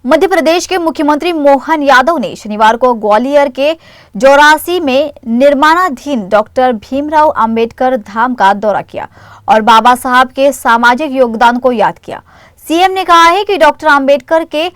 मध्य प्रदेश के मुख्यमंत्री मोहन यादव ने शनिवार को ग्वालियर के 84 में निर्माणाधीन डॉक्टर भीमराव अंबेडकर धाम का दौरा किया और बाबा साहब के सामाजिक योगदान को याद किया। सीएम ने कहा है कि डॉक्टर अंबेडकर के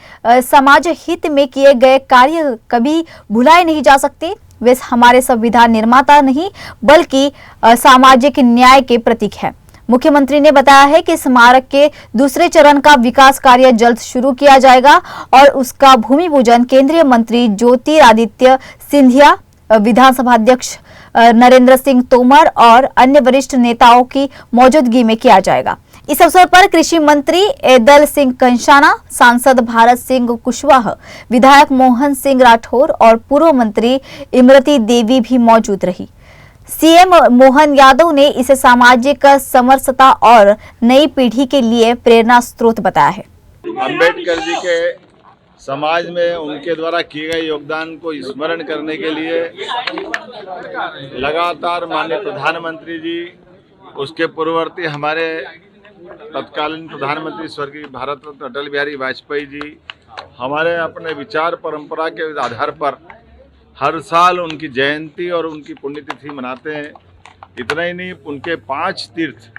समाज हित में किए गए कार्य कभी भुलाए नहीं जा सकते। वे हमारे संविधान निर्माता नहीं बल्कि सामाजिक न्याय के प्रतीक है। मुख्यमंत्री ने बताया है कि स्मारक के दूसरे चरण का विकास कार्य जल्द शुरू किया जाएगा और उसका भूमि पूजन केंद्रीय मंत्री ज्योतिरादित्य सिंधिया, विधानसभा अध्यक्ष नरेंद्र सिंह तोमर और अन्य वरिष्ठ नेताओं की मौजूदगी में किया जाएगा। इस अवसर पर कृषि मंत्री एदल सिंह कंषाना, सांसद भारत सिंह कुशवाहा, विधायक मोहन सिंह राठौर और पूर्व मंत्री इमरती देवी भी मौजूद रही। सीएम मोहन यादव ने इसे सामाजिक समरसता और नई पीढ़ी के लिए प्रेरणा स्रोत बताया है। अंबेडकर जी के समाज में उनके द्वारा किए गए योगदान को स्मरण करने के लिए लगातार माननीय प्रधानमंत्री जी, उसके पूर्ववर्ती हमारे तत्कालीन प्रधानमंत्री स्वर्गीय भारत रत्न अटल बिहारी वाजपेयी जी, हमारे अपने विचार परंपरा के आधार पर हर साल उनकी जयंती और उनकी पुण्यतिथि मनाते हैं। इतना ही नहीं, उनके 5 तीर्थ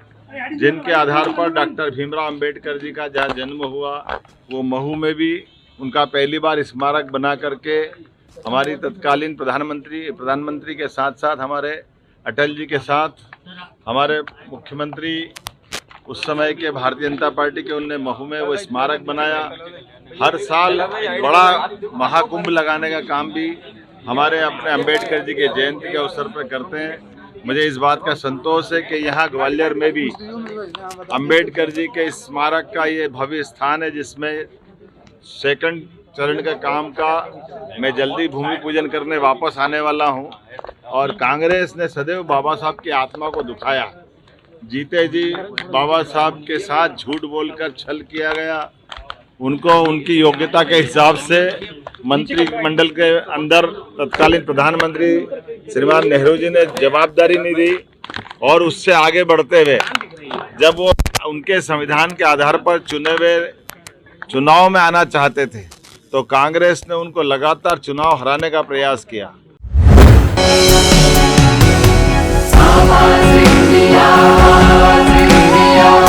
जिनके आधार पर डॉक्टर भीमराव अंबेडकर जी का जहाँ जन्म हुआ, वो महू में भी उनका पहली बार स्मारक बना करके हमारी तत्कालीन प्रधानमंत्री के साथ साथ हमारे अटल जी के साथ हमारे मुख्यमंत्री उस समय के भारतीय जनता पार्टी के, उनने महू में वो स्मारक बनाया। हर साल बड़ा महाकुंभ लगाने का काम भी हमारे अपने अंबेडकर जी के जयंती के अवसर पर करते हैं। मुझे इस बात का संतोष है कि यहाँ ग्वालियर में भी अंबेडकर जी के स्मारक का ये भव्य स्थान है, जिसमें सेकंड चरण का काम का मैं जल्दी भूमि पूजन करने वापस आने वाला हूँ। और कांग्रेस ने सदैव बाबा साहब की आत्मा को दुखाया। जीते जी बाबा साहब के साथ झूठ बोलकर छल किया गया। उनको उनकी योग्यता के हिसाब से मंत्रिमंडल के अंदर तत्कालीन प्रधानमंत्री श्रीमान नेहरू जी ने जवाबदारी नहीं दी और उससे आगे बढ़ते हुए जब वो उनके संविधान के आधार पर चुने हुए चुनाव में आना चाहते थे, तो कांग्रेस ने उनको लगातार चुनाव हराने का प्रयास किया। India, India.